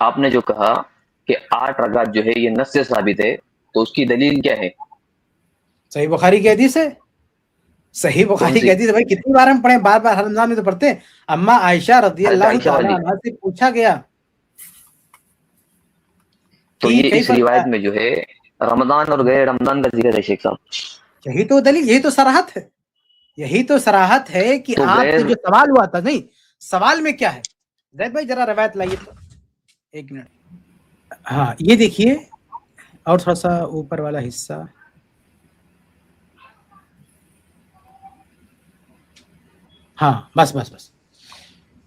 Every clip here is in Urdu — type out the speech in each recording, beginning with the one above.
آپ نے جو کہا کہ 8 رکعت جو ہے یہ نص سے ثابت ہے، تو اس کی دلیل کیا ہے؟ صحیح بخاری کی حدیث ہے، صحیح بخاری کی حدیث ہے بھائی، کتنی بار ہم پڑھیں، بار بار ہر رمضان میں تو پڑھتے ہیں. اما عائشہ رضی اللہ تعالی عنہا سے پوچھا گیا تو یہ اس روایت میں جو ہے رمضان اور غیر رمضان کا ذکر ہے شیخ صاحب. یہی تو دلیل، یہی تو صراحت ہے، یہی تو صراحت ہے کہ آپ سے جو سوال ہوا تھا، نہیں سوال میں کیا ہے؟ زید بھائی ذرا روایت لائیے تو، ایک منٹ. ہاں یہ دیکھیے، اور تھوڑا سا اوپر والا حصہ، ہاں بس بس بس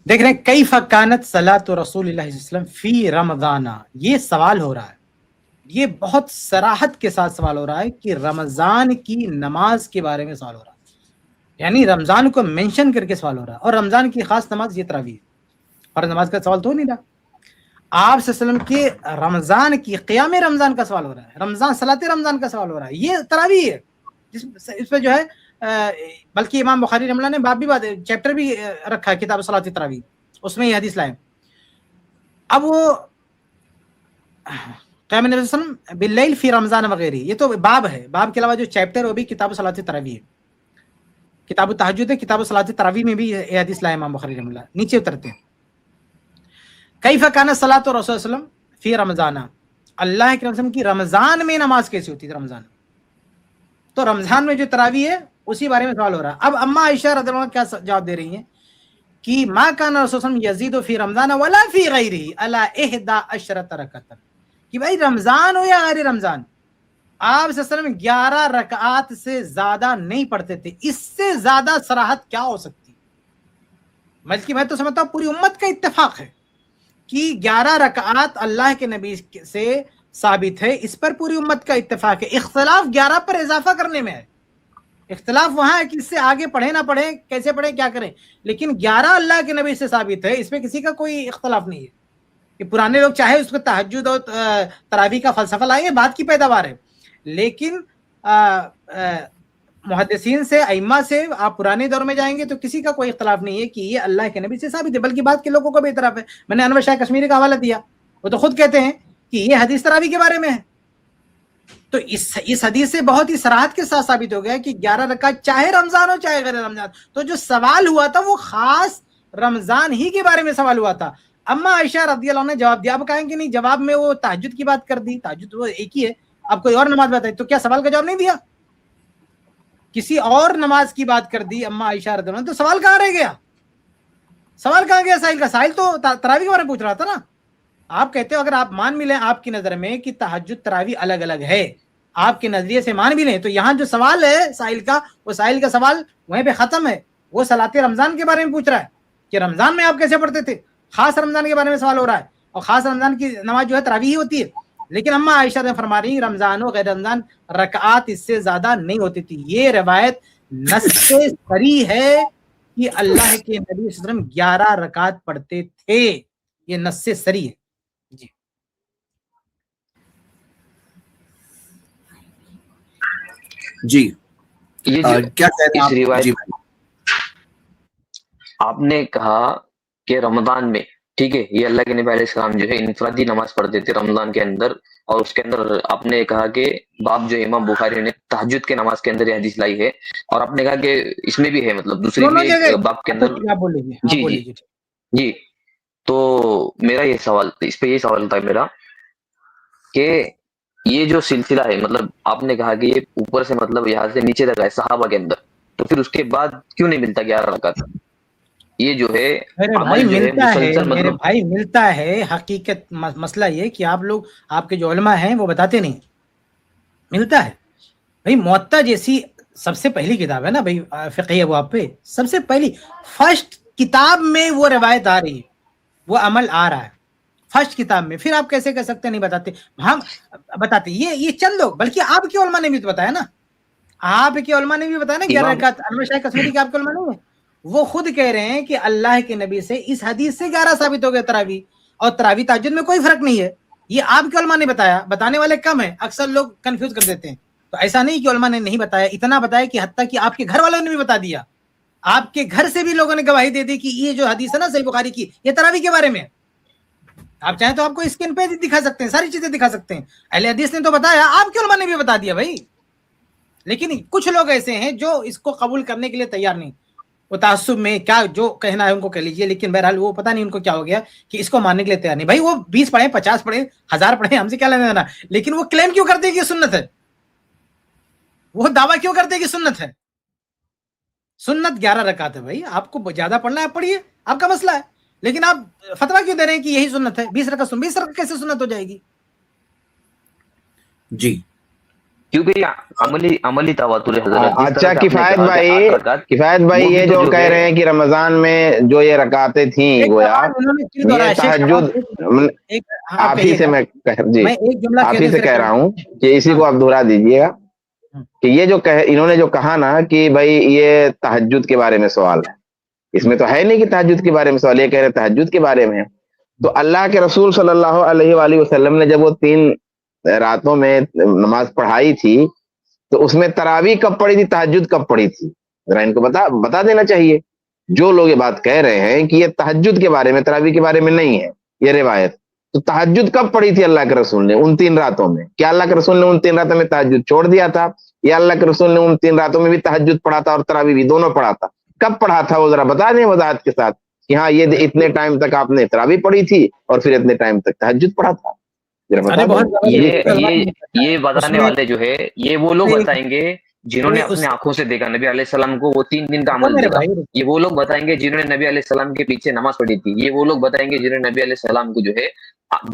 دیکھ رہے ہیں، کیف کانت صلاۃ رسول اللہ صلی اللہ علیہ وسلم فی رمضان. یہ سوال ہو رہا ہے، یہ بہت صراحت کے ساتھ سوال ہو رہا ہے کہ رمضان کی نماز کے بارے میں سوال ہو رہا ہے، یعنی رمضان کو مینشن کر کے سوال ہو رہا ہے. اور رمضان کی خاص نماز یہ تراویح ہے، اور نماز کا سوال تو نہیں رہا. آپ صلی اللہ علیہ وسلم کے رمضان کی قیام رمضان کا سوال ہو رہا ہے، رمضان صلاۃ رمضان کا سوال ہو رہا ہے، یہ تراویح ہے. اس پہ جو ہے بلکہ امام بخاری رحمہ اللہ نے باب بھی چیپٹر بھی رکھا ہے، کتاب صلاۃ تراویح، اس میں یہ حدیث لائے. اب وہ قیام نبی صلی اللہ علیہ وسلم باللیل فی رمضان وغیرہ، یہ تو باب ہے، باب کے علاوہ جو چیپٹر وہ بھی کتاب صلاۃ تراویح ہے، کتاب التہجد ہے، کتاب صلاۃ تراویح میں بھی یہ حدیث لائے امام بخاری رحمہ اللہ. نیچے اترتے ہیں، کیف کان صلاۃ رسول صلی اللہ علیہ وسلم فی رمضان، اللہ کے رسول کی رمضان میں نماز کیسی ہوتی تھی رمضان میں. تو رمضان میں جو تراویح ہے اسی بارے میں سوال ہو رہا ہے. اب اما عائشہ رضی اللہ عنہا کیا جواب دے رہی ہیں کہ ما کان رسول صلی اللہ علیہ وسلم یزید فی رمضان ولا فی غیرہ الا 11 رکعت، کہ بھائی رمضان ہو یا غیر رمضان، آپ صلی اللہ علیہ وسلم 11 رکعات سے زیادہ نہیں پڑھتے تھے. اس سے زیادہ صراحت کیا ہو سکتی؟ بلکہ میں تو سمجھتا ہوں پوری امت کا اتفاق ہے کہ 11 رکعات اللہ کے نبی سے ثابت ہے، اس پر پوری امت کا اتفاق ہے. اختلاف 11 پر اضافہ کرنے میں ہے، اختلاف وہاں ہے کہ اس سے آگے پڑھیں نہ پڑھیں، کیسے پڑھیں، کیا کریں. لیکن 11 اللہ کے نبی سے ثابت ہے، اس میں کسی کا کوئی اختلاف نہیں ہے. کہ پرانے لوگ چاہے اس کو تہجد اور تراویح کا فلسفہ لائیں، بات کی پیداوار ہے. لیکن محدثین سے، ائمہ سے آپ پرانے دور میں جائیں گے تو کسی کا کوئی اختلاف نہیں ہے کہ یہ اللہ کے نبی سے ثابت ہے، بلکہ بعد کے لوگوں کو بھی اعتراف ہے. میں نے انور شاہ کشمیری کا حوالہ دیا، وہ تو خود کہتے ہیں کہ یہ حدیث تراویح کے بارے میں ہے. تو اس حدیث سے بہت ہی صراحت کے ساتھ ثابت ہو گیا کہ 11 رکعت چاہے رمضان ہو چاہے غیر رمضان. تو جو سوال ہوا تھا وہ خاص رمضان ہی کے بارے میں سوال ہوا تھا. اما عائشہ رضی اللہ عنہ نے جواب دیا. اب کہیں کہ نہیں، جواب میں وہ تہجد کی بات کر دی، تہجد وہ ایک ہی ہے، اب کوئی اور نماز بتائی. تو کیا سوال کا جواب نہیں دیا؟ کسی اور نماز کی بات کر دی اما عائشہ رضی اللہ عنہ، تو سوال کہاں رہ گیا؟ سوال کہاں گیا سائل کا؟ سائل تو تراویح کے بارے میں پوچھ رہا تھا نا. آپ کہتے ہو اگر آپ مان بھی لیں آپ کی نظر میں کہ تہجد تراویح الگ الگ ہے، آپ کے نظریے سے مان بھی لیں، تو یہاں جو سوال ہے سائل کا، وہ سائل کا سوال وہیں پہ ختم ہے. وہ صلاۃ رمضان کے بارے میں پوچھ رہا ہے کہ رمضان میں آپ کیسے پڑھتے تھے. خاص رمضان کے بارے میں سوال ہو رہا ہے، اور خاص رمضان کی نماز جو ہے تراویح ہی ہوتی ہے. لیکن اما عائشہ نے فرما رہی رمضان و غیر رمضان رکعات اس سے زیادہ نہیں ہوتی تھی. یہ روایت نص صریح ہے کہ اللہ کے نبی صلی اللہ علیہ وسلم 11 رکعات پڑھتے تھے، یہ نص صریح ہے. جی کیا آپ نے کہا کہ رمضان میں، ٹھیک ہے، یہ اللہ کے نبی علیہ السلام جو ہے انفرادی نماز پڑھتے تھے رمضان کے اندر، اور اس کے اندر آپ نے کہا کہ باب جو امام بخاری نے تہجد کے نماز کے اندر یہ حدیث لائی ہے، اور آپ نے کہا کہ اس میں بھی ہے، مطلب دوسری بھی باب کے اندر. جی جی جی. تو میرا یہ سوال، اس پہ یہ سوال تھا میرا کہ یہ جو سلسلہ ہے، مطلب آپ نے کہا کہ یہ اوپر سے مطلب یہاں سے نیچے تک ہے صحابہ کے اندر، تو پھر اس کے بعد کیوں نہیں ملتا 11 رکعت؟ یہ جو ہے میرے بھائی ملتا ہے. حقیقت مسئلہ یہ کہ آپ لوگ، آپ کے جو علماء ہیں وہ بتاتے نہیں، ملتا ہے. بھائی موطا جیسی سب سے پہلی کتاب ہے نا بھائی فقہ ابواب پہ، سب سے پہلی فرسٹ کتاب میں وہ روایت آ رہی ہے، وہ عمل آ رہا ہے فرسٹ کتاب میں. پھر آپ کیسے کہہ سکتے نہیں بتاتے؟ ہم بتاتے. یہ چند لوگ، بلکہ آپ کے علماء نے بھی تو بتایا نا، آپ کے علماء نے بھی بتایا نا 11 رکعت. انور شاہ کشمیری کے آپ کے علماء نہیں ہے، وہ خود کہہ رہے ہیں کہ اللہ کے نبی سے اس حدیث سے 11 ثابت ہو گیا تراویح، اور تراویح تہجد میں کوئی فرق نہیں ہے. یہ آپ کے علماء نے بتایا، بتانے والے کم ہیں، اکثر لوگ کنفیوز کر دیتے ہیں. تو ایسا نہیں کہ علماء نے نہیں بتایا، اتنا بتایا کہ حتیٰ کہ آپ کے گھر والوں نے بھی بتا دیا، آپ کے گھر سے بھی لوگوں نے گواہی دے دی کہ یہ جو حدیث ہے نا صحیح بخاری کی، یہ تراویح کے بارے میں. آپ چاہیں تو آپ کو اسکرین پہ دکھا سکتے ہیں, ساری چیزیں دکھا سکتے ہیں, اہل حدیث نے تو بتایا, آپ کے علماء نے بھی بتا دیا بھائی. لیکن کچھ لوگ ایسے ہیں جو اس کو قبول کرنے کے لیے تیار نہیں, وہ تعصب میں کیا جو کہنا ہے ان کو کہہ لیجیے, لیکن بہرحال وہ پتہ نہیں ان کو کیا ہو گیا کہ اس کو ماننے کے لیے تیار نہیں. بھائی وہ 20 پڑھیں, 50 پڑھیں, 1000 پڑھیں, ہم سے کیا لینا دینا, لیکن وہ کلیم کیوں کرتے ہیں کہ سنت ہے, وہ دعویٰ کیوں کرتے ہیں کہ سنت ہے. سنت 11 رکعت ہے بھائی, آپ کو زیادہ پڑھنا ہے آپ پڑھیے, آپ کا مسئلہ ہے, لیکن آپ فتویٰ کیوں دے رہے ہیں کہ یہی سنت ہے, 20 رکعت 20 رکعت کیسے سنت ہو جائے گی. جی کیونکہ عملی تواتر ہے حضرت. اچھا کفایت بھائی یہ جو کہہ رہے ہیں کہ رمضان میں جو یہ رکعتیں تھیں گویا یہ تہجد, آپ ہی سے میں آپ ہی سے کہہ رہا ہوں کہ اسی کو آپ دہرا دیجیے گا کہ یہ جو انہوں نے جو کہا نا کہ بھائی یہ تہجد کے بارے میں سوال ہے, اس میں تو ہے نہیں کہ تہجد کے بارے میں سوال, یہ کہہ رہے تہجد کے بارے میں. تو اللہ کے رسول صلی اللہ علیہ وآلہ وسلم نے جب وہ 3 راتوں میں نماز پڑھائی تھی تو اس میں تراویح کب پڑھی تھی, تہجد کب پڑھی تھی, ذرا ان کو بتا دینا چاہیے. جو لوگ یہ بات کہہ رہے ہیں کہ یہ تہجد کے بارے میں تراویح کے بارے میں نہیں ہے یہ روایت, تو تہجد کب پڑھی تھی اللہ کے رسول نے ان 3 راتوں میں؟ کیا اللہ کے رسول نے ان 3 راتوں میں تہجد چھوڑ دیا تھا, یا اللہ کے رسول نے ان 3 راتوں میں بھی تہجد پڑھا تھا اور تراویح بھی دونوں پڑھا تھا؟ کب پڑھا تھا وہ ذرا بتا دیں وضاحت کے ساتھ کہ ہاں یہ اتنے ٹائم تک آپ نے تراویح پڑھی تھی اور پھر اتنے ٹائم تک تہجد پڑھا تھا. یہ بتانے والے جو ہے یہ وہ لوگ بتائیں گے جنہوں نے اپنے آنکھوں سے دیکھا نبی علیہ السلام کو, وہ 3 دن کا عمل دیکھا. یہ وہ لوگ بتائیں گے جنہوں نے نبی علیہ السلام کے پیچھے نماز پڑھی تھی. یہ وہ لوگ بتائیں گے جنہوں نے نبی علیہ السلام کو جو ہے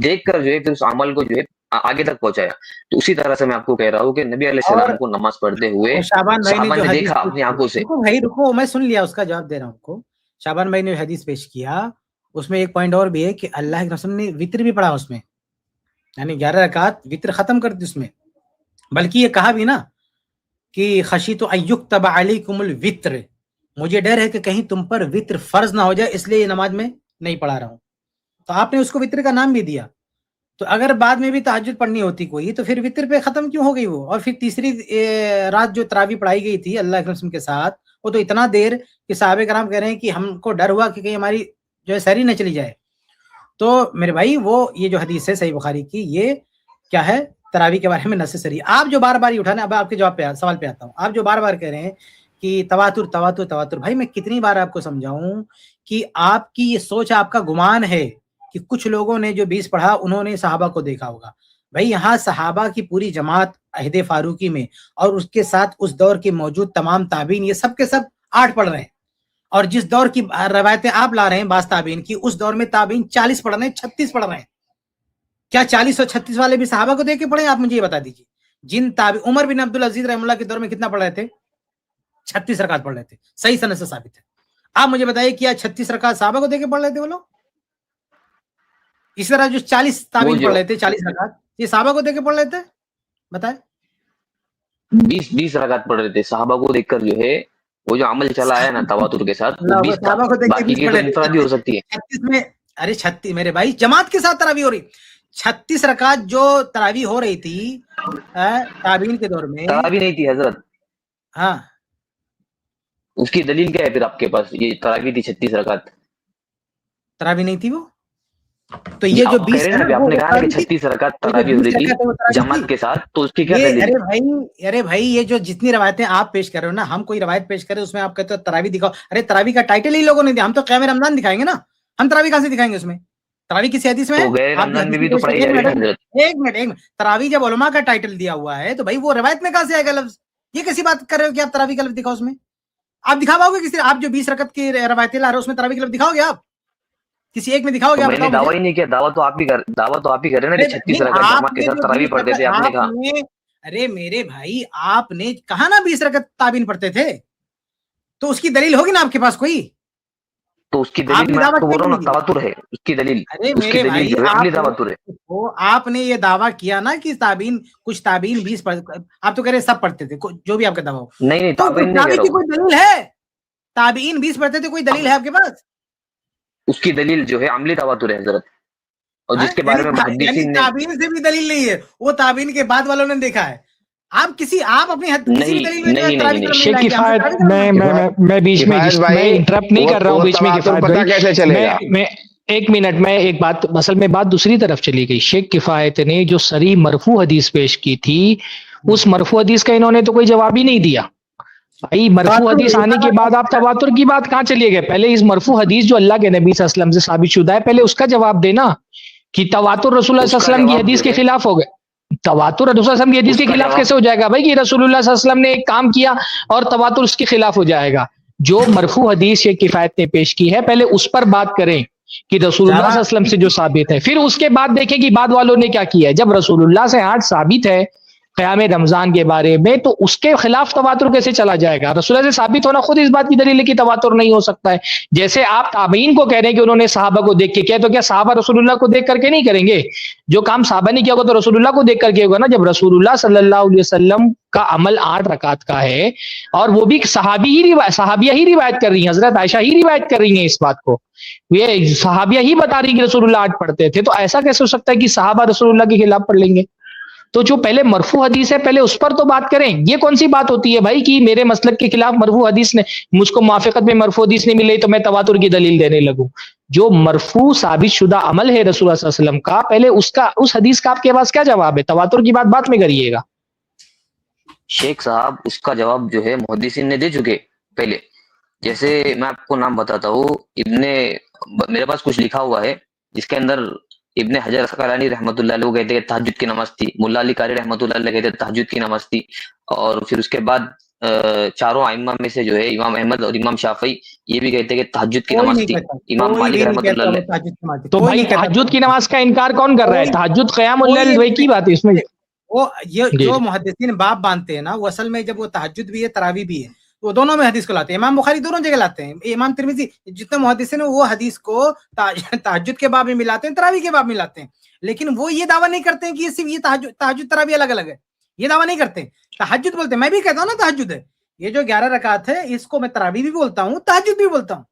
دیکھ کر جو ہے پھر اس عمل کو جو ہے آگے تک پہنچایا. تو اسی طرح سے میں آپ کو کہہ رہا ہوں کہ نبی علیہ السلام کو نماز پڑھتے ہوئے صحابہ نے دیکھا اپنی آنکھوں سے. رکو میں سن لیا, اس کا جواب دے رہا ہوں آپ کو. شعبان بھائی نے حدیث پیش کیا, اس میں ایک پوائنٹ اور بھی ہے کہ اللہ کے رسول نے وتر بھی پڑھا اس میں, یعنی 11 رکعت وتر ختم کر دی اس میں. بلکہ یہ کہا بھی نا کہ خشیت ان یکتب علیکم الوتر, مجھے ڈر ہے کہ کہیں تم پر وتر فرض نہ ہو جائے, اس لیے یہ نماز میں نہیں پڑھا رہا ہوں. تو آپ نے اس کو وتر کا نام بھی دیا. تو اگر بعد میں بھی تہجد پڑھنی ہوتی کوئی تو پھر وتر پہ ختم کیوں ہو گئی وہ؟ اور پھر تیسری رات جو تراویح پڑھائی گئی تھی اللہ کے رسول کے ساتھ, وہ تو اتنا دیر کہ صحابہ کرام کہہ رہے ہیں کہ ہم کو ڈر ہوا کہ کہیں ہماری جو ہے سحری نہ چلی جائے. تو میرے بھائی وہ یہ جو حدیث ہے صحیح بخاری کی, یہ کیا ہے تراویح کے بارے میں نص صریح. آپ جو بار بار اٹھانے, اب آپ کے جواب پہ سوال پہ آتا ہوں, آپ جو بار بار کہہ رہے ہیں کہ تواتر تواتر تواتر, بھائی میں کتنی بار آپ کو سمجھاؤں کہ آپ کی یہ سوچ, آپ کا گمان ہے کہ کچھ لوگوں نے جو 20 پڑھا انہوں نے صحابہ کو دیکھا ہوگا. بھائی یہاں صحابہ کی پوری جماعت عہد فاروقی میں اور اس کے ساتھ اس دور کے موجود تمام تابعین, یہ سب کے سب 8 پڑھ رہے ہیں. اور جس دور کی روایتیں آپ لا رہے ہیں بعض تابعین کی, اس دور میں تابعین 40 پڑھ رہے ہیں, 36 پڑھ رہے ہیں. کیا 40 اور 36 والے بھی صحابہ کو دیکھ کے پڑھے؟ آپ مجھے یہ بتا دیجیے. جن عمر بن عبدالعزیز رحمہ اللہ کے دور میں کتنا پڑھ رہے تھے؟ 36 رکعت پڑھ رہے تھے, صحیح سند سے ثابت ہے. آپ مجھے بتائیے کیا 36 رکعت صحابہ کو دیکھ کے پڑھ رہے تھے وہ لوگ؟ اس طرح جو 40 تابعین پڑھ رہے تھے 40 رکعت, یہ صحابہ کو دیکھ کے پڑھ رہے تھے؟ بتائیں. 20 رکعت پڑھ رہے تھے صحابہ کو دیکھ کر جو ہے وہ جو عمل چلا ہے نا تواتر کے ساتھ, صحابہ کو دیکھ کے انفرادی ہو سکتی ہے. 36 میں, ارے 36 میرے بھائی جماعت کے ساتھ تراویح ہو رہی, 36 رکعت جو تراویح ہو رہی تھی تابعین کے دور میں, تراویح نہیں تھی حضرت. ہاں اس کی دلیل کیا ہے پھر آپ کے پاس؟ یہ تراویح تھی 36 رکعت, تراویح نہیں تھی وہ. تو یہ جو 20 آپ نے کہا کہ 36 رکعت تراویح ہو رہی تھی جماعت کے ساتھ, تو اس کی کیا دلیل ہے؟ ارے بھائی یہ جو جتنی روایتیں آپ پیش کر رہے ہو نا, ہم کوئی روایت پیش کرے اس میں آپ کہتے ہو تراویح دکھاؤ. ارے تراویح کا ٹائٹل ہی لوگوں نے دیا, ہم تو قیام رمضان دکھائیں گے نا, ہم تراویح کہاں سے دکھائیں گے؟ اس میں تراویح کسی حدیث میں ہے؟ ایک منٹ, تراویح جب علماء کا ٹائٹل دیا ہوا ہے تو بھائی وہ روایت میں کہاں سے آئے گا لفظ؟ یہ کیسی بات کر رہے ہو کہ آپ تراویح کا لفظ دکھاؤ؟ اس میں آپ دکھاؤ گے کسی, آپ جو 20 رکعت کی روایتیں لا رہے ہو اس میں تراویح کا لفظ دکھاؤ گے؟ آپ کسی ایک میں دکھاؤ گے؟ میں نے دعویٰ ہی نہیں کیا, دعویٰ تو آپ ہی کر رہے ہیں نا 36 رکعت جماعت کے ساتھ تراویح پڑھتے تھے, آپ نے کہا. ارے میرے بھائی آپ نے کہا نا 20 رکعت تابعین پڑھتے تھے, تو اس کی دلیل ہوگی نا آپ کے پاس کوئی؟ تو اس کی دلیل میں آپ کو بول رہا ہوں نا, تواتر ہے اس کی دلیل. ارے میرے بھائی آپ نے یہ دعویٰ کیا نا کہ تابعین, کچھ تابعین 20 آپ تو کہہ رہے سب پڑھتے تھے, جو بھی آپ کا دعویٰ ہو. نہیں, تابعین کی کوئی دلیل ہے؟ تابعین 20 پڑھتے تھے, کوئی دلیل ہے آپ کے پاس؟ اس کی دلیل جو ہے عملی تواتر ہے حضرت, اور جس کے بارے میں محدثین نے, تابعین سے بھی دلیل نہیں ہے, وہ تابعین کے بعد والوں نے دیکھا ہے. آپ اپنی حد کسی بھی دلیل میں بیچ میں انٹرپٹ نہیں کر رہا ہوں, بیچ میں کفایت بھائی ایک منٹ میں ایک بات، اصل میں بات دوسری طرف چلی گئی. شیخ کفایت نے جو صریح مرفوع حدیث پیش کی تھی اس مرفوع حدیث کا انہوں نے تو کوئی جواب ہی نہیں دیا. بھائی مرفوع حدیث آنے کے بعد آپ تواتر کی بات کہاں چلیے گئے؟ پہلے اس مرفوع حدیث جو اللہ کے نبی صلی اللہ علیہ وسلم سے ثابت شدہ ہے پہلے اس کا جواب دینا کہ تواتر رسول اللہ صلی اللہ علیہ وسلم کی حدیث کے خلاف ہو گئے. تواتر رسول اللہ صلی اللہ علیہ وسلم کی حدیث کے خلاف کیسے ہو جائے گا بھائی کہ رسول اللہ صلی اللہ علیہ وسلم نے ایک کام کیا اور تواتر اس کے خلاف ہو جائے گا؟ جو مرفوع حدیث شیخ کفایت نے پیش کی ہے پہلے اس پر بات کریں کہ رسول اللہ صلی اللہ علیہ وسلم سے جو ثابت ہے، پھر اس کے بعد دیکھیں کہ بعد والوں نے کیا کیا ہے. جب رسول اللہ سے آج ثابت ہے قیام رمضان کے بارے میں تو اس کے خلاف تواتر کیسے چلا جائے گا؟ رسول اللہ سے ثابت ہونا خود اس بات کی دلیل ہے کہ تواتر نہیں ہو سکتا ہے. جیسے آپ تابعین کو کہہ رہے ہیں کہ انہوں نے صحابہ کو دیکھ کے کیا، تو کیا صحابہ رسول اللہ کو دیکھ کر کے نہیں کریں گے؟ جو کام صحابہ نے کیا ہوگا تو رسول اللہ کو دیکھ کر کے ہوگا نا. جب رسول اللہ صلی اللہ علیہ وسلم کا عمل 8 رکعت کا ہے اور وہ بھی صحابیہ ہی روایت کر رہی ہیں، حضرت عائشہ ہی روایت کر رہی ہیں اس بات کو، یہ صحابیہ ہی بتا رہی ہیں کہ رسول اللہ 8 پڑھتے تھے، تو ایسا کیسے ہو سکتا ہے کہ صحابہ رسول اللہ کے خلاف پڑھ لیں گے؟ تو جو پہلے مرفوع حدیث ہے پہلے اس پر تو بات کریں. یہ کون سی بات ہوتی ہے بھائی کہ میرے مسلک کے خلاف مرفوع حدیث نے، مجھ کو موافقت میں مرفوع حدیث نہیں ملی تو میں تواتر کی دلیل دینے لگوں؟ جو مرفوع ثابت شدہ عمل ہے رسول اللہ صلی اللہ علیہ وسلم کا پہلے اس حدیث کا آپ کے پاس کیا جواب ہے؟ تواتر کی بات میں کریے گا. شیخ صاحب اس کا جواب جو ہے محدثین نے دے چکے پہلے. جیسے میں آپ کو نام بتاتا ہوں، میرے پاس کچھ لکھا ہوا ہے جس کے اندر ابن حجر اسقلانی رحمۃ اللہ علیہ وہ کہتے ہیں کہ تہجد کی نماز تھی. ملا علی قاری رحمۃ اللہ علیہ کہتے ہیں تہجد کی نماز تھی. اور پھر اس کے بعد چاروں ائمہ میں سے جو ہے امام احمد اور امام شافعی یہ بھی کہتے ہیں کہ تہجد کی نماز تھی. امام مالک رحمۃ اللہ علیہ. تو بھائی تہجد کی نماز کا انکار کون کر رہا ہے؟ تہجد قیام اللیل وہی کی بات ہے اس میں. وہ جو محدثین باب مانتے ہیں نا وہ اصل میں جب وہ تہجد بھی ہے تراویح بھی ہے وہ دونوں میں حدیث کو لاتے ہیں. امام بخاری دونوں جگہ لاتے ہیں. امام ترمذی جتنے محدثین ہیں وہ حدیث کو تہجد کے باب میں ملاتے ہیں، تراویح کے باب میں لاتے ہیں. لیکن وہ یہ دعویٰ نہیں کرتے ہیں کہ یہ صرف یہ تہجد تراویح الگ الگ ہے، یہ دعویٰ نہیں کرتے. تہجد بولتے ہیں، میں بھی کہتا ہوں نا تہجد ہے. یہ جو 11 رکعت ہے اس کو میں تراویح بھی بولتا ہوں، تہجد بھی بولتا ہوں.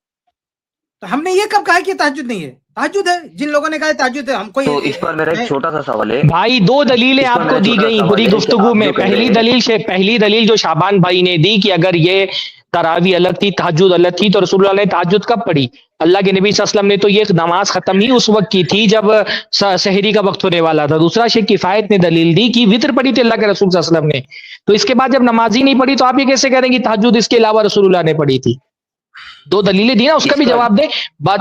تو ہم نے یہ کب کہا کہ تہجد نہیں ہے؟ تہجد ہے. جن لوگوں نے کہا تہجد ہے ہم کو تو اس پر میرا ایک چھوٹا سا سوال ہے بھائی. 2 دلیلیں آپ کو دی گئی پوری گفتگو میں. پہلی دلیل جو شعبان بھائی نے دی کہ اگر یہ تراویح الگ تھی تہجد الگ تھی تو رسول اللہ نے تہجد کب پڑھی؟ اللہ کے نبی صلی اللہ علیہ وسلم نے تو یہ نماز ختم ہی اس وقت کی تھی جب سحری کا وقت ہونے والا تھا. دوسرا شیخ کفایت نے دلیل دی کہ وتر پڑھی تھی اللہ کے رسول صلی اللہ علیہ وسلم نے. تو اس کے بعد جب نماز ہی نہیں پڑھی تو آپ یہ کیسے کہہ رہے ہیں کہ تہجد اس کے علاوہ رسول اللہ نے پڑھی تھی؟ 2 دلیلیں دی نا، اس کا بھی جواب دیں. بات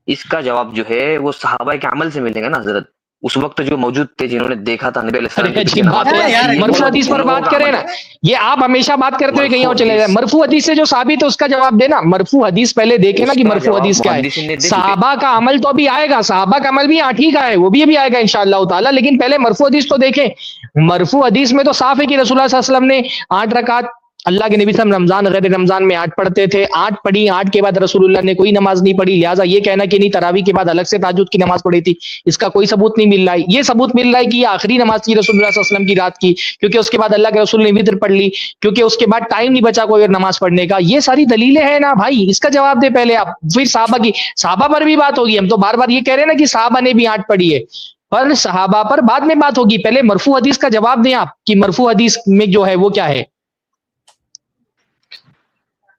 اس کا جواب جو ہے وہ صحابہ کے عمل سے ملے گا نا حضرت. اس وقت جو موجود تھے جنہوں نے دیکھا تھا نبی علیہ السلام. مرفوع حدیث پر بات کریں نا، یہ آپ ہمیشہ بات کرتے ہوئے کہیں اور چلے جائیں. مرفوع حدیث سے جو ثابت ہے اس کا جواب دینا. مرفوع حدیث پہلے دیکھیں نا کہ مرفوع حدیث کیا ہے. صحابہ کا عمل تو ابھی آئے گا، صحابہ کا عمل بھی 8 ہی کا ہے، وہ بھی آئے گا انشاءاللہ تعالی. لیکن پہلے مرفوع حدیث تو دیکھیں. مرفوع حدیث میں تو صاف ہے کہ رسول اللہ صلی اللہ علیہ وسلم نے 8 رکعت اللہ کے نبی صلی اللہ علیہ وسلم رمضان غیر رمضان میں 8 پڑھتے تھے. 8 پڑھی، 8 کے بعد رسول اللہ نے کوئی نماز نہیں پڑھی. لہٰذا یہ کہنا کہ نہیں تراویح کے بعد الگ سے تہجد کی نماز پڑھی تھی، اس کا کوئی ثبوت نہیں مل رہا ہے. یہ ثبوت مل رہا ہے کہ یہ آخری نماز تھی رسول اللہ صلی اللہ علیہ وسلم کی رات کی، کیونکہ اس کے بعد اللہ کے رسول نے وتر پڑھ لی، کیونکہ اس کے بعد ٹائم نہیں بچا کوئی اور نماز پڑھنے کا. یہ ساری دلیلیں ہیں نا بھائی، اس کا جواب دے پہلے آپ. پھر صحابہ پر بھی بات ہوگی. ہم تو بار بار یہ کہہ رہے ہیں نا کہ صحابہ نے بھی 8 پڑھی ہے، پر صحابہ پر بعد میں بات ہوگی. پہلے مرفوع حدیث کا جواب دیں آپ کہ مرفوع حدیث میں جو ہے وہ کیا ہے.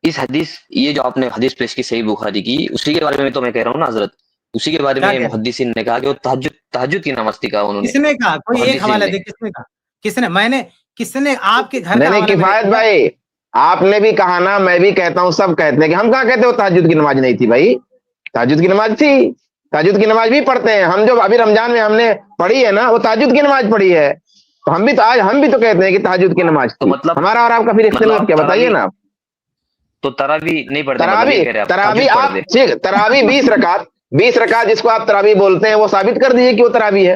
اس حدیث یہ جو آپ نے حدیث پیش کی صحیح بخاری کی، اسی کے بارے میں تو میں کہہ رہا ہوں نا حضرت. اسی کے بارے میں محدثین نے کہا کہ وہ تہجد کی نماز تھی. کہا انہوں نے. کس نے کہا؟ کوئی ایک حوالہ دے. کس نے کہا؟ کس نے؟ میں نے. کس نے؟ آپ کے گھر کا کفایت بھائی آپ نے بھی کہا نا، میں بھی کہتا ہوں، سب کہتے ہیں کہ ہم کہاں کہتے وہ تہجد کی نماز نہیں تھی. بھائی تہجد کی نماز تھی، تہجد کی نماز بھی پڑھتے ہیں ہم. جو ابھی رمضان میں ہم نے پڑھی ہے نا وہ تہجد کی نماز پڑھی ہے. تو ہم بھی تو آج ہم بھی تو کہتے ہیں کہ تہجد کی نماز تھی. مطلب ہمارا اور آپ کا پھر اختلاف کیا بتائیے نا آپ. تو تراویح نہیں پڑھتے. تراویح 20 رکعت جس کو آپ تراویح بولتے ہیں وہ ثابت کر دیجیے کہ وہ تراویح ہے.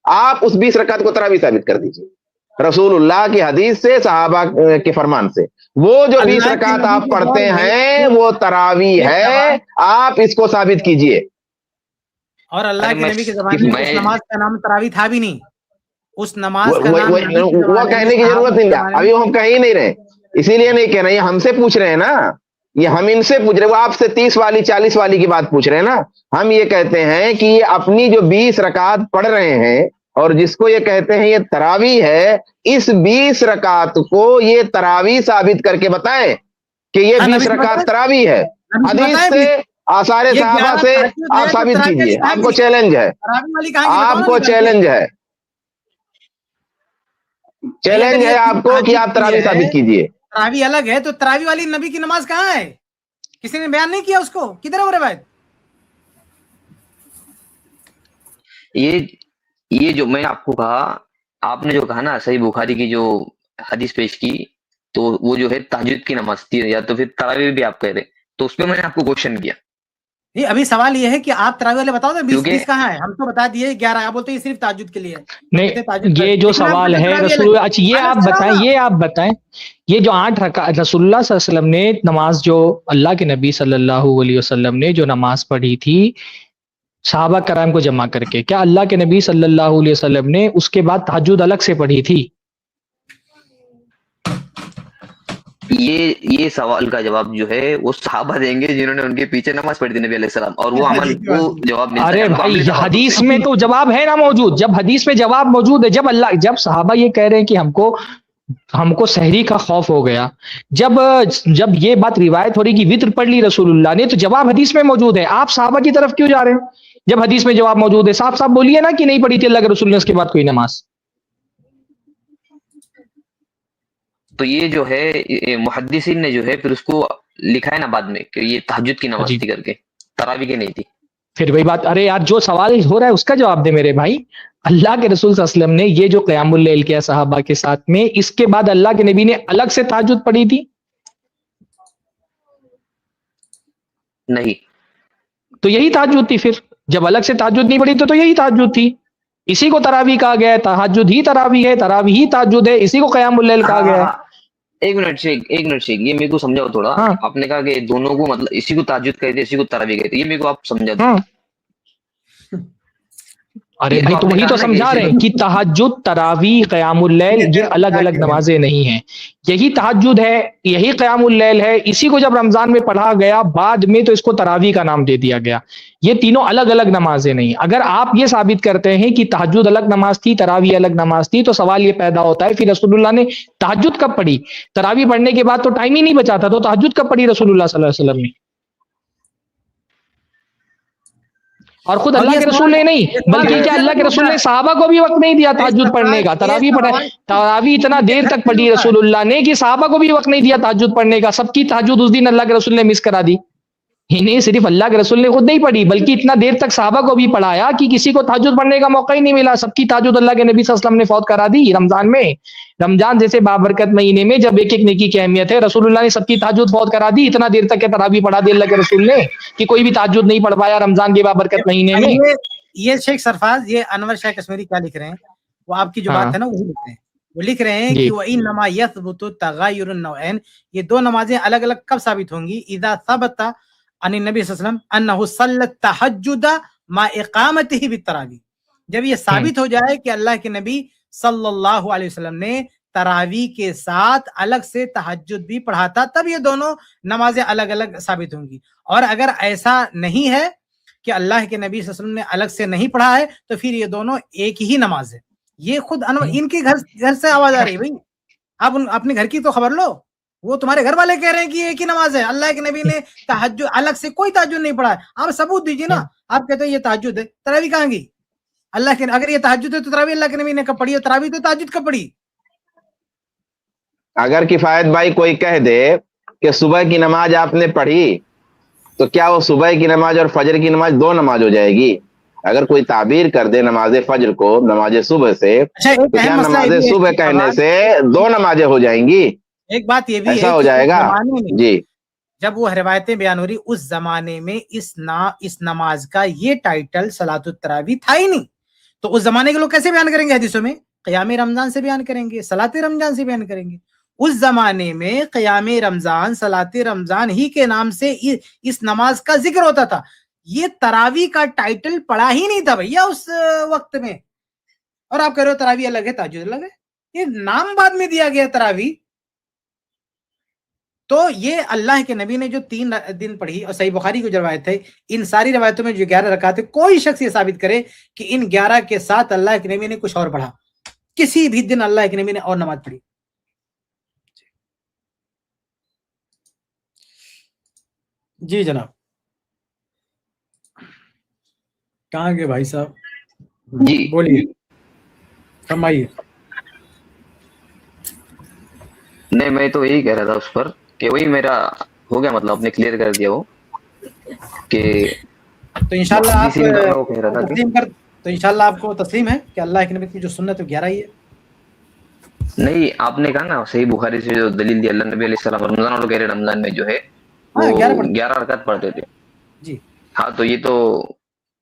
آپ اس 20 رکعت کو تراویح ثابت کر دیجیے رسول اللہ کی حدیث سے، صحابہ کے فرمان سے. وہ جو 20 رکعت آپ پڑھتے ہیں وہ تراویح ہے، آپ اس کو ثابت کیجیے. اور اللہ کے نبی کے زمانے میں اس نماز کا نام تراویح تھا بھی نہیں. اس نماز کا نام وہ کہنے کی ضرورت نہیں ہے. ابھی ہم کہیں نہیں رہے، اسی لیے نہیں کہہ رہے. یہ ہم سے پوچھ رہے ہیں نا، یہ ہم ان سے پوچھ رہے ہیں. وہ آپ سے 30 والی 40 والی کی بات پوچھ رہے ہیں نا. ہم یہ کہتے ہیں کہ یہ اپنی جو 20 رکعت پڑھ رہے ہیں اور جس کو یہ کہتے ہیں یہ تراویح ہے، اس 20 رکعت کو یہ تراویح ثابت کر کے بتائیں کہ یہ 20 رکعت تراویح ہے. آثار صحابہ سے آپ ثابت کیجیے, آپ کو چیلنج ہے, آپ کو چیلنج ہے, چیلنج ہے آپ کو کہ آپ تراویح ثابت کیجیے. تراویح الگ ہے تو تراویح والی نبی کی نماز کہاں ہے؟ کسی نے بیان نہیں کیا اس کو, کدھر ہے وہ روایت؟ یہ جو میں نے آپ کو کہا, آپ نے جو کہا نا صحیح بخاری کی جو حدیث پیش کی, تو وہ جو ہے تہجد کی نماز تھی, یا تو پھر تراویح بھی آپ کہہ رہے, تو اس پہ میں نے آپ کو کوشچن کیا. ابھی سوال یہ ہے کہ آپ تراویح والے بتاؤ نا 20 کہاں ہے؟ ہم تو بتا دیے 11, آپ بولتے ہیں صرف تہجد کے لیے. نہیں, یہ جو سوال ہے رسول, اچھا یہ آپ بتائیں, یہ جو 8 رکعت رسول اللہ صلی اللہ علیہ وسلم نے نماز, جو اللہ کے نبی صلی اللہ علیہ وسلم نے جو نماز پڑھی تھی صحابہ کرام کو جمع کر کے, کیا اللہ کے نبی صلی اللہ علیہ وسلم نے اس کے بعد تہجد الگ سے پڑھی تھی؟ یہ سوال کا جواب جو ہے وہ صحابہ دیں گے جنہوں نے ان کے پیچھے نماز پڑھی تھی نبی علیہ السلام, اور وہ عمل کو جواب ملتا ہے. ارے بھائی حدیث میں تو جواب ہے نا موجود, جب حدیث میں جواب موجود ہے, جب صحابہ یہ کہہ رہے ہیں کہ ہم کو سحری کا خوف ہو گیا, جب یہ بات روایت ہو رہی کہ وتر پڑھ لی رسول اللہ نے, تو جواب حدیث میں موجود ہے, آپ صحابہ کی طرف کیوں جا رہے ہیں جب حدیث میں جواب موجود ہے؟ صاف بولیے نا کہ نہیں پڑھی تھی اللہ کے رسول نے اس کے بعد کوئی نماز. تو یہ جو ہے محدثین نے جو ہے پھر اس کو لکھا ہے نا بعد میں کہ یہ تہجد کی نماز تھی کر کے, تراویح کی نہیں تھی. پھر وہی بات, ارے یار جو سوال ہو رہا ہے اس کا جواب دے میرے بھائی. اللہ کے رسول صلی اللہ علیہ وسلم نے یہ جو قیام اللیل کیا صحابہ کے ساتھ میں, اس کے بعد اللہ کے نبی نے الگ سے تہجد پڑھی تھی؟ نہیں. تو یہی تہجد تھی. پھر جب الگ سے تہجد نہیں پڑھی تو یہی تہجد تھی. اسی کو تراویح کہا گیا ہے, تہجد ہی تراویح ہے, تراویح ہی تہجد ہے, اسی کو قیام اللیل کہا گیا ہے. ایک منٹ شیخ, یہ میرے کو سمجھاؤ تھوڑا. آپ نے کہا کہ دونوں کو مطلب اسی کو تہجد کہتے, اسی کو تراویح کہتے, یہ میرے کو آپ سمجھا دو. ارے بھائی تو وہی تو سمجھا رہے ہیں کہ تہجد, تراویح, قیام اللیل یہ الگ الگ نمازیں نہیں ہیں. یہی تہجد ہے, یہی قیام اللیل ہے, اسی کو جب رمضان میں پڑھا گیا بعد میں تو اس کو تراویح کا نام دے دیا گیا. یہ تینوں الگ الگ نمازیں نہیں. اگر آپ یہ ثابت کرتے ہیں کہ تہجد الگ نماز تھی, تراویح الگ نماز تھی, تو سوال یہ پیدا ہوتا ہے پھر رسول اللہ نے تہجد کب پڑھی؟ تراویح پڑھنے کے بعد تو ٹائم ہی نہیں بچا تھا, تو تہجد کب پڑھی رسول اللہ صلی اللہ علیہ وسلم نے؟ اور خود اللہ کے رسول نے نہیں, بلکہ کیا اللہ کے رسول نے صحابہ کو بھی وقت نہیں دیا تہجد پڑھنے کا؟ تراویح اتنا دیر تک پڑھی رسول اللہ نے کہ صحابہ کو بھی وقت نہیں دیا تہجد پڑھنے کا. سب کی تہجد اس دن اللہ کے رسول نے مس کرا دی. ہی نہیں, صرف اللہ کے رسول نے خود نہیں پڑھی, بلکہ اتنا دیر تک صحابہ کو بھی پڑھایا کہ کسی کو تہجد پڑھنے کا موقع ہی نہیں ملا. سب کی تہجد اللہ کے نبی صلی اللہ علیہ وسلم نے فوت کرا دی رمضان میں. رمضان جیسے بابرکت مہینے میں جب ایک نیکی کی اہمیت ہے, رسول اللہ نے سب کی تہجد فوت کرا دی. اتنا دیر تک کہ تراویح پڑھا دی اللہ کے رسول نے کہ کوئی بھی تہجد نہیں پڑھ پایا رمضان کے بابرکت مہینے میں. یہ شیخ سرفراز, یہ انور شاہ کشمیری کیا لکھ رہے ہیں, وہ آپ کی جو بات ہے نا وہی لکھ رہے ہیں. وہ لکھ رہے ہیں کہ وَإِنَّمَا يَثْبُتُ تَغَيُّرُ النَّوْعَيْنِ, یہ دو نمازیں الگ الگ کب ثابت ہوں گی؟ اذا ثبت عن النبی صلی اللہ علیہ وسلم انه صلى التہجد مع اقامته بالتراویح, جب یہ ثابت ہو جائے کہ اللہ کے نبی صلی اللہ علیہ وسلم نے تراویح کے ساتھ الگ سے تہجد بھی پڑھا تھا, تب یہ دونوں نمازیں الگ الگ ثابت ہوں گی. اور اگر ایسا نہیں ہے کہ اللہ کے نبی صلی اللہ علیہ وسلم نے الگ سے نہیں پڑھا ہے, تو پھر یہ دونوں ایک ہی نماز ہے. یہ خود ان کے گھر سے آواز آ رہی ہے. بھائی آپ اپنے گھر کی تو خبر لو, وہ تمہارے گھر والے کہہ رہے ہیں کہ یہ ایک ہی نماز ہے, اللہ کے نبی نے تہجد الگ سے کوئی تہجد نہیں پڑھا ہے. آپ ثبوت دیجیے نا. آپ کہتے ہیں یہ تہجد ہے, تراویح کہاں گئی؟ اللہ کے اگر یہ تہجد ہے تو تراویح اللہ کے نبی نے کب پڑھی ہے؟ تراویح تو تہجد کب پڑھی؟ اگر کفایت بھائی کوئی کہہ دے کہ صبح کی نماز آپ نے پڑھی, تو کیا وہ صبح کی نماز اور فجر کی نماز دو نماز ہو جائے گی؟ اگر کوئی تعبیر کر دے نماز فجر کو نماز صبح سے, تو کیا نماز صبح کہنے سے دو نمازیں ہو جائیں گی؟ ایک بات یہ بھی ایسا ہو جائے گا جی. جب وہ روایتیں بیان ہو رہی, اس زمانے میں اس نماز کا یہ ٹائٹل صلاۃ التراویح تھا ہی نہیں. تو اس زمانے کے لوگ کیسے بیان کریں گے حدیثوں میں؟ قیام رمضان سے بیان کریں گے, صلاۃ رمضان سے بیان کریں گے. اس زمانے میں قیام رمضان, صلاۃ رمضان ہی کے نام سے اس نماز کا ذکر ہوتا تھا. یہ تراویح کا ٹائٹل پڑا ہی نہیں تھا بھیا اس وقت میں. اور آپ کہہ رہے ہو تراویح الگ ہے تہجد الگ ہے, یہ نام بعد میں دیا گیا تراویح. تو یہ اللہ کے نبی نے جو 3 دن پڑھی, اور صحیح بخاری کی جو روایت ہے, ان ساری روایتوں میں جو 11 رکعت ہے, کوئی شخص یہ ثابت کرے کہ ان 11 کے ساتھ اللہ کے نبی نے کچھ اور پڑھا. کسی بھی دن اللہ کے نبی نے اور نماز پڑھی. جی جناب. کہاں گئے بھائی صاحب؟ جی بولیے، فرمائیے. نہیں میں تو یہی کہہ رہا تھا اس پر کہ وہی میرا ہو گیا، مطلب آپ نے کلیئر کر دیا وہ کہ تو انشاءاللہ آپ تسلیم کر، تو انشاءاللہ آپ کو تسلیم ہے کہ اللہ کے نبی کی جو سنت ہے 11 ہی ہے. نہیں آپ نے کہا نا صحیح بخاری سے جو دلیل دی، اللہ نبی علیہ السلام رمضان اور غیر رمضان میں جو ہے وہ 11 رکعت پڑھتے تھے. جی ہاں تو یہ تو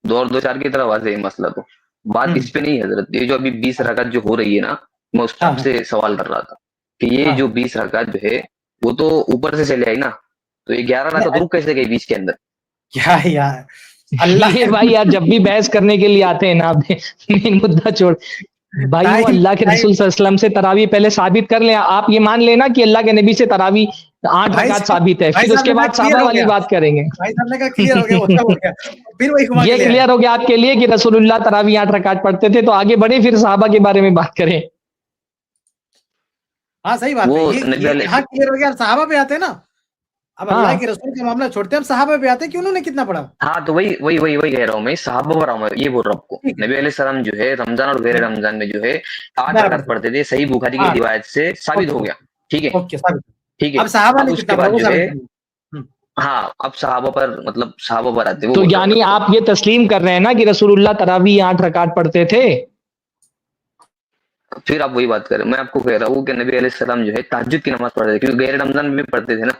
2 اور 2 4 کی طرح واضح ہے مسئلہ. تو بات اس پہ نہیں حضرت، یہ جو ابھی 20 رکعت جو ہو رہی ہے نا، میں اس آپ سے سوال کر رہا تھا کہ یہ جو 20 رکعت جو ہے وہ تو اوپر سے چلے آئی نا، تو یہ 11 رکعت رک کیسے گئی 20 کے اندر؟ کیا یار اللہ یہ بھائی یار جب بھی بحث کرنے کے لیے آتے ہیں نا، مین مدعا چھوڑ بھائی، وہ اللہ کے رسول صلی اللہ علیہ وسلم سے تراویح پہلے ثابت کر لیں. آپ یہ مان لینا کہ اللہ کے نبی سے تراویح 8 رکعت ثابت ہے، پھر اس کے بعد صحابہ والی بات کریں گے. یہ کلیئر ہو گیا آپ کے لیے کہ رسول اللہ تراویح 8 رکعت پڑھتے تھے، تو آگے بڑھے پھر صحابہ کے بارے میں بات کریں. ہاں صحیح بات ہے، یہاں کلیئر ہو گیا. صحابہ پہ آتے ہیں نا، اب اللہ کے رسول کا معاملہ چھوڑتے ہیں، ہم صحابہ پہ آتے ہیں کہ انہوں نے کتنا پڑھا. ہاں تو وہی کہہ رہا ہوں میں، صحابہ پر آؤں، یہ بول رہا ہوں آپ کو. نبی علیہ السلام جو ہے رمضان اور غیر رمضان میں جو ہے 8 رکعت پڑھتے تھے، صحیح بخاری کی روایت سے ثابت ہو گیا. ٹھیک ہے ٹھیک ہے. اب اس کے بعد جو ہے ہاں اب صحابہ پر، مطلب صحابہ پر آتے. تو یعنی آپ یہ تسلیم کر رہے ہیں نا کہ رسول اللہ تراویح 8 رکعت پڑھتے تھے؟ پھر آپ وہی بات کریں، میں آپ کو کہہ رہا ہوں کہ نبی علیہ السلام جو ہے تہجد کی نماز پڑھتے تھے، کیونکہ غیر رمضان میں بھی پڑھتے تھے نا.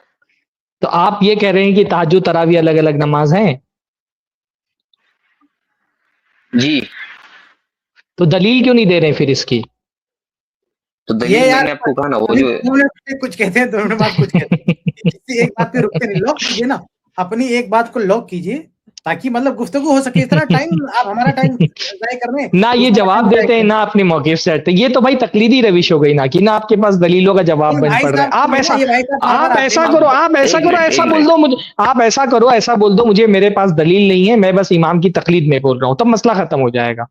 تو آپ یہ کہہ رہے ہیں کہ تہجد تراویح الگ الگ نماز ہیں؟ جی. تو دلیل کیوں نہیں دے رہے پھر اس کی؟ تو دلیل میں نے آپ کو کہا نا، وہ جو کچھ کہتے ہیں دونوں بات کچھ کہتے ہیں، ایک بات پہ رکتے نہیں. لاک کیجیے نا اپنی ایک بات کو، لاک کیجیے تاکہ مطلب گفتگو ہو سکے. اتنا ٹائم آپ ہمارا ٹائم ضائع کر رہے ہیں، نہ یہ جواب دیتے ہیں نہ اپنے موقف سے ہٹتے. یہ تو بھائی تقلیدی روش ہو گئی نا، کہ نہ آپ کے پاس دلیلوں کا جواب بن پڑ رہا ہے. آپ ایسا کرو ایسا بول دو مجھے، آپ ایسا کرو ایسا بول دو مجھے میرے پاس دلیل نہیں ہے، میں بس امام کی تقلید میں بول رہا ہوں، تب مسئلہ ختم ہو جائے گا.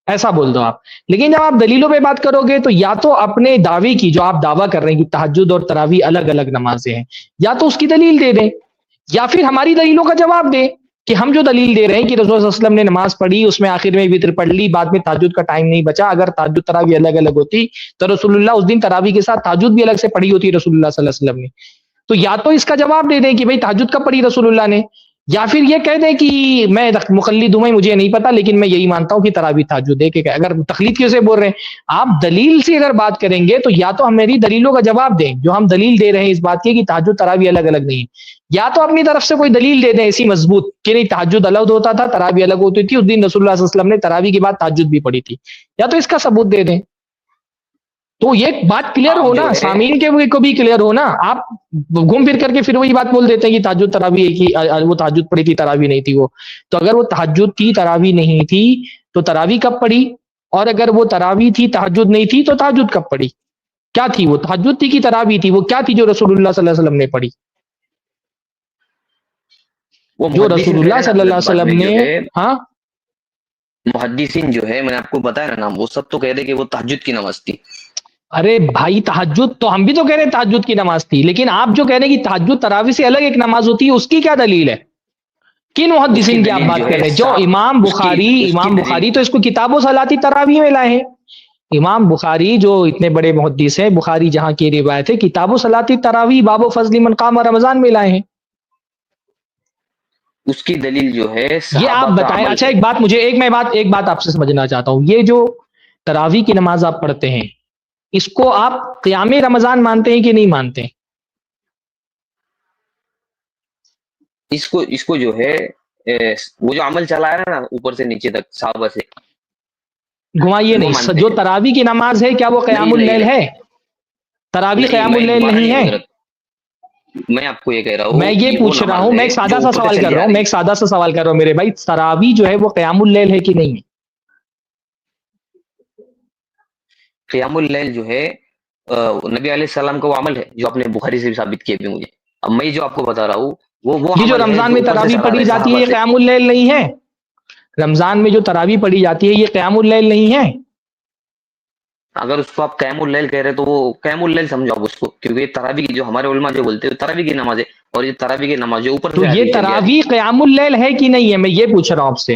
ایسا بول دو آپ. لیکن جب آپ دلیلوں پہ بات کرو گے تو یا تو اپنے دعوے کی، جو آپ دعویٰ کر رہے ہیں کہ تہجد اور تراویح الگ الگ نمازیں ہیں، یا تو اس کی دلیل دے دیں، یا پھر ہماری دلیلوں کا جواب دیں کہ ہم جو دلیل دے رہے ہیں کہ رسول صلی اللہ علیہ وسلم نے نماز پڑھی، اس میں آخر میں وتر پڑھ لی، بعد میں تہجد کا ٹائم نہیں بچا. اگر تہجد تراویح الگ الگ ہوتی تو رسول اللہ اس دن تراویح کے ساتھ تہجد بھی الگ سے پڑھی ہوتی رسول اللہ صلی اللہ علیہ وسلم نے. تو یا تو اس کا جواب دے دیں کہ بھئی تہجد کب پڑھی رسول اللہ نے، یا پھر یہ کہہ دیں کہ میں مقلد ہوں، مجھے نہیں پتا، لیکن میں یہی مانتا ہوں کہ تراویح تہجد ہے. کہ اگر تقلید کیسے بول رہے ہیں آپ، دلیل سے اگر بات کریں گے تو یا تو ہم میری دلیلوں کا جواب دیں جو ہم دلیل دے رہے ہیں اس بات کی کہ تہجد تراویح الگ الگ نہیں، یا تو اپنی طرف سے کوئی دلیل دے دیں ایسی مضبوط کہ نہیں تہجد الگ ہوتا تھا تراویح الگ ہوتی تھی، اس دن رسول اللہ صلی اللہ علیہ وسلم نے تراویح کے بعد تہجد بھی پڑھی تھی، یا تو اس کا ثبوت دے دیں. تو یہ بات کلیئر ہو نا، سامعین کے کو بھی کلیئر ہو نا. آپ گھوم پھر کر کے پھر وہی بات بول دیتے ہیں کہ تہجد تراویح کی، وہ تہجد پڑھی تھی تراویح نہیں تھی. وہ تو اگر وہ تہجد تھی تراویح نہیں تھی تو تراویح کب پڑھی؟ اور اگر وہ تراویح تھی تہجد نہیں تھی تو تہجد کب پڑھی؟ کیا تھی وہ؟ تہجد تھی کہ تراویح تھی؟ وہ کیا تھی جو رسول اللہ صلی اللہ علیہ وسلم نے پڑھی؟ جو رسول اللہ صلی اللہ علیہ وسلم نے، ہاں محدثین جو ہے، میں نے آپ کو بتایا نا نام، وہ سب تو کہہ رہے کہ وہ تہجد کی نماز تھی. ارے بھائی تہجد تو ہم بھی تو کہہ رہے ہیں تہجد کی نماز تھی، لیکن آپ جو کہہ رہے ہیں کہ تہجد تراویح سے الگ ایک نماز ہوتی ہے، اس کی کیا دلیل ہے؟ کن محدثین کی آپ بات کر رہے ہیں؟ جو امام بخاری تو اس کو کتاب و صلاۃ تراویح میں لائے ہیں. امام بخاری جو اتنے بڑے محدث ہیں، بخاری جہاں کی روایت ہے کتاب و صلاۃ تراویح باب و فضل من قام رمضان میں لائے ہیں. اس کی دلیل جو ہے یہ آپ بتائیں. اچھا ایک بات آپ سے سمجھنا چاہتا ہوں، یہ جو تراویح کی نماز آپ پڑھتے ہیں اس کو آپ قیام رمضان مانتے ہیں کہ نہیں مانتے ہیں؟ اس کو جو ہے وہ جو عمل چلا ہے نا اوپر سے نیچے تک صحابہ سے، گھمائیے نہیں. جو تراویح کی نماز ہے کیا وہ قیام اللیل ہے؟ تراویح قیام اللیل نہیں ہے. میں آپ کو یہ کہہ رہا ہوں، میں یہ پوچھ رہا ہوں، میں ایک سادہ سا سوال کر رہا ہوں میرے بھائی، تراویح جو ہے وہ قیام اللیل ہے کہ نہیں ہے؟ قیام اللیل جو ہے نبی علیہ السلام کا وہ عمل ہے جو آپ نے بخاری سے بھی ثابت کیے بھی مجھے. اب میں جو آپ کو بتا رہا ہوں وہ یہ جو رمضان میں تراویح پڑھی جاتی ہے یہ قیام اللیل نہیں ہے؟ رمضان میں جو تراویح پڑھی جاتی ہے یہ قیام اللیل نہیں ہے؟ اگر اس کو آپ قیام اللیل کہہ رہے تو وہ قیام اللیل سمجھو اس کو، کیونکہ تراویح کی جو ہمارے علماء جو بولتے ہیں تراویح کی نماز ہے، اور یہ تراویح کی نماز جو اوپر سے تو یہ تراویح قیام اللیل ہے کہ نہیں ہے، میں یہ پوچھ رہا ہوں آپ سے.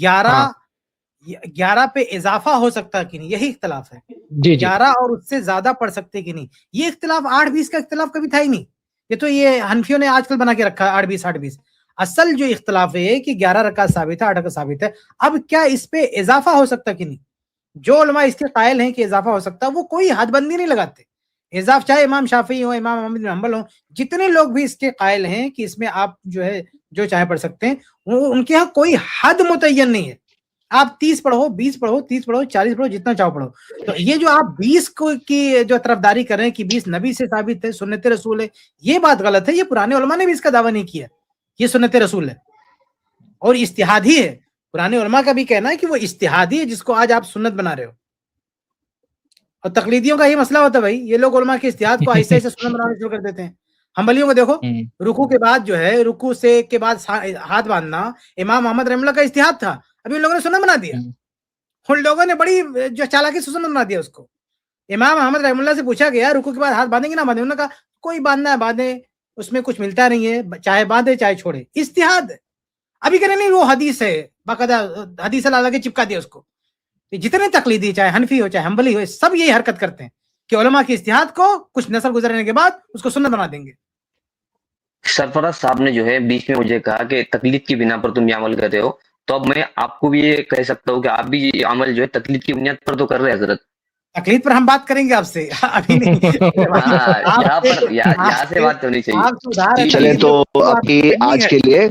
11 11 پہ اضافہ ہو سکتا کہ نہیں، یہی اختلاف ہے. 11 اور اس سے زیادہ پڑھ سکتے کہ نہیں. یہ اختلاف 8-20 کا اختلاف کبھی تھا ہی نہیں. یہ تو یہ حنفیوں نے آج کل بنا کے رکھا ہے 8-20. اصل جو اختلاف ہے کہ 11 رکعت ثابت ہے، 8 رکعت ثابت ہے. اب کیا اس پہ اضافہ ہو سکتا کہ نہیں؟ جو علماء اس کے قائل ہیں کہ اضافہ ہو سکتا، وہ کوئی حد بندی نہیں لگاتے. اضافہ چاہے امام شافعی ہو، امام احمد بن حنبل ہو، جتنے لوگ بھی اس کے قائل ہیں کہ اس میں آپ جو ہے جو چاہے پڑھ سکتے ہیں، ان کے ہاں کوئی حد متعین نہیں ہے. آپ 30 پڑھو، 20 پڑھو، 30 پڑھو، 40 پڑھو، جتنا چاہو پڑھو. تو یہ جو آپ 20 کی جو طرفداری کر رہے ہیں کہ 20 نبی سے ثابت ہے، سنت رسول ہے، یہ بات غلط ہے. یہ پرانے علماء نے بھی اس کا دعویٰ نہیں کیا یہ سنت رسول ہے اور اجتہادی ہے. پرانے علماء کا بھی کہنا ہے کہ وہ اجتہادی ہے، جس کو آج آپ سنت بنا رہے ہو. اور تقلیدیوں کا یہ مسئلہ ہوتا ہے بھائی، یہ لوگ علماء کے اجتہاد کو ایسے ایسے سنت بنانا شروع کر دیتے ہیں. حنبلیوں کو دیکھو، رکوع کے بعد جو ہے، رکوع سے کے بعد ہاتھ باندھنا امام احمد رحمہ اللہ کا اجتہاد تھا، ابھی ان لوگوں نے سنت بنا دیا. ان لوگوں نے بڑی جو چالاکی سے سنت بنا دیا اس کو. امام احمد رحمہ اللہ سے پوچھا گیا رکوع کے بعد ہاتھ باندھیں گے نہ باندھیں؟ انہوں نے کہا کوئی باندھنا ہے باندھے، اس میں کچھ ملتا نہیں ہے، چاہے باندھے چاہے چھوڑے. اجتہاد. ابھی کہنے نہیں وہ حدیث ہے، باقاعدہ حدیث اللہ کے چپکا دیا اس کو. جتنے تقلیدی چاہے حنفی ہو چاہے حنبلی ہو، سب یہی حرکت کرتے ہیں کہ علماء کے اجتہاد کو کچھ نسل گزرنے کے بعد اس کو سنت بنا دیں گے. سرفراز صاحب نے جو ہے بیچ میں مجھے کہا کہ تقلید کی بنا پر تم یہ عمل کر رہے ہو، تو اب میں آپ کو بھی یہ کہہ سکتا ہوں کہ آپ بھی یہ عمل جو ہے تقلید کی بنیاد پر تو کر رہے ہیں حضرت. تقلید پر ہم بات کریں گے آپ سے ابھی نہیں. یہاں سے بات ہونی چاہیے. چلے تو ابھی آج کے لیے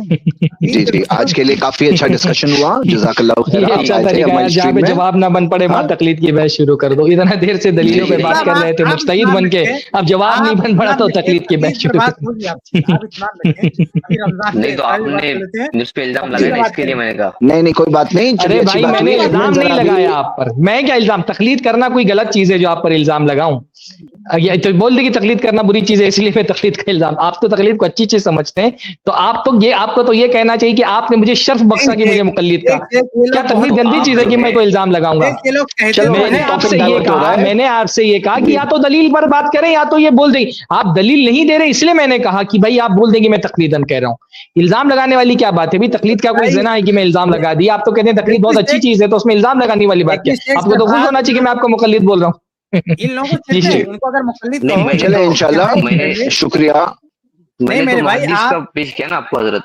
جی آج کے لیے کافی اچھا ڈسکشن ہوا. جزاک اللہ خیر. اچھا طریقہ ہے جہاں پہ جواب نہ بن پڑے وہاں تقلید کی بحث شروع کر دو. اتنا دیر سے دلیلوں پہ بات کر رہے تھے مجتہد بن کے، اب جواب نہیں بن پڑا تو تقلید کی بحث شروع کر دو. نہیں تو آپ نے مجھ پہ الزام لگایا، اس کے لیے میں نے کہا نہیں کوئی بات نہیں. ارے بھائی میں نے الزام نہیں لگایا آپ پر. میں کیا الزام؟ تقلید کرنا کوئی غلط چیز ہے جو آپ پر الزام لگاؤں؟ تو بول دے کہ تقلید کرنا بری چیز ہے اس لیے میں تقلید کا الزام. آپ تو تقلید کو اچھی چیز سمجھتے ہیں، تو آپ کو تو یہ کہنا چاہیے کہ آپ نے مجھے شرف بخشا کہ مجھے مقلد کا. کیا تقلید گندی چیز ہے کہ میں کوئی الزام لگاؤں گا؟ میں نے آپ سے یہ کہا کہ یا تو دلیل پر بات کریں یا تو یہ بول دیں. آپ دلیل نہیں دے رہے، اس لیے میں نے کہا کہ بھائی آپ بول دیں کہ میں تقلیداً کہہ رہا ہوں. الزام لگانے والی کیا بات ہے بھی؟ تقلید کا کوئی زنا ہے کہ میں الزام لگا دیا؟ آپ تو کہتے ہیں تقلید بہت اچھی چیز ہے، تو اس میں الزام لگانے والی بات کیا؟ آپ کو تو خوش ہونا چاہیے کہ میں آپ کو مقلد بول رہا ہوں. چلے انشاءاللہ شکریہ. میں نے حدیث کا پیش کیا نا آپ کو حضرت.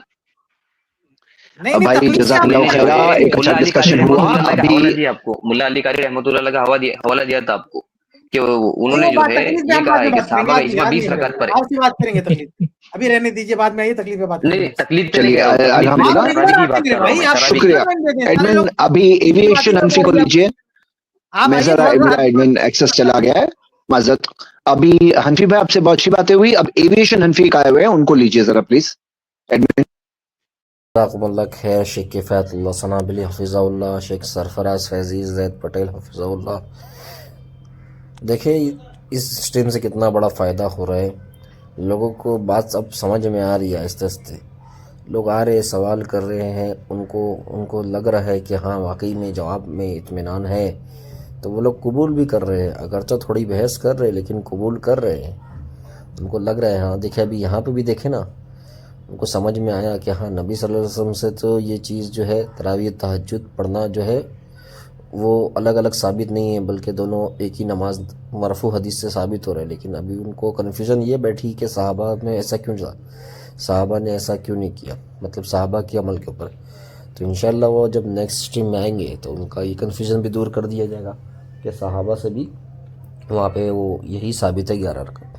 بھائی جزاک اللہ خیر. ایک اچھا ڈسکشن ہوا. آپ کو ملا علی قاری رحمۃ اللہ کا حوالہ دیا تھا آپ کو کہ انہوں نے جو ہے یہ کہا ہے کہ صحابہ کا اجماع 20 رکعت پر ہے. بات کریں گے تقلید، ابھی رہنے دیجیے، بعد میں آئیے تقلید پہ بات کریں گے. نہیں تقلید چلیے الحمدللہ شکریہ. ایڈمن ابھی ایویشن انفی کو لیجیے. میں ذرا میرا ایڈمن ایکسس چلا گیا ہے، معذرت. ابھی حنفی بھائی آپ سے بہت اچھی باتیں ہوئی. اب ایویشن حنفی کا آئے ہوئے ہیں، ان کو لیجیے ذرا پلیز. ایڈمن جزاکم اللہ خیر. شیخ کفایت اللہ ثنابلی حفظہ اللہ، شیخ سرفراز فیضی زید پٹیل حفظہ اللہ. دیکھیں اس سٹریم سے کتنا بڑا فائدہ ہو رہا ہے. لوگوں کو بات اب سمجھ میں آ رہی ہے آہستہ آہستہ. لوگ آ رہے سوال کر رہے ہیں، ان کو لگ رہا ہے کہ ہاں واقعی میں جواب میں اطمینان ہے، تو وہ لوگ قبول بھی کر رہے ہیں. اگرچہ تھوڑی بحث کر رہے لیکن قبول کر رہے ہیں. ان کو لگ رہا ہے ہاں. دیکھیں ابھی یہاں پہ بھی دیکھیں نا، ان کو سمجھ میں آیا کہ ہاں نبی صلی اللہ علیہ وسلم سے تو یہ چیز جو ہے تراویح تہجد پڑھنا جو ہے وہ الگ الگ ثابت نہیں ہے، بلکہ دونوں ایک ہی نماز مرفوع حدیث سے ثابت ہو رہے ہیں. لیکن ابھی ان کو کنفیوژن یہ بیٹھی کہ صحابہ میں ایسا کیوں تھا، صحابہ نے ایسا کیوں نہیں کیا، مطلب صحابہ کے عمل کے اوپر. تو انشاءاللہ وہ جب نیکسٹ سٹریم میں آئیں گے تو ان کا یہ کنفیوژن بھی دور کر دیا جائے گا کہ صحابہ سے بھی وہاں پہ وہ یہی ثابت ہے 11 رکعت.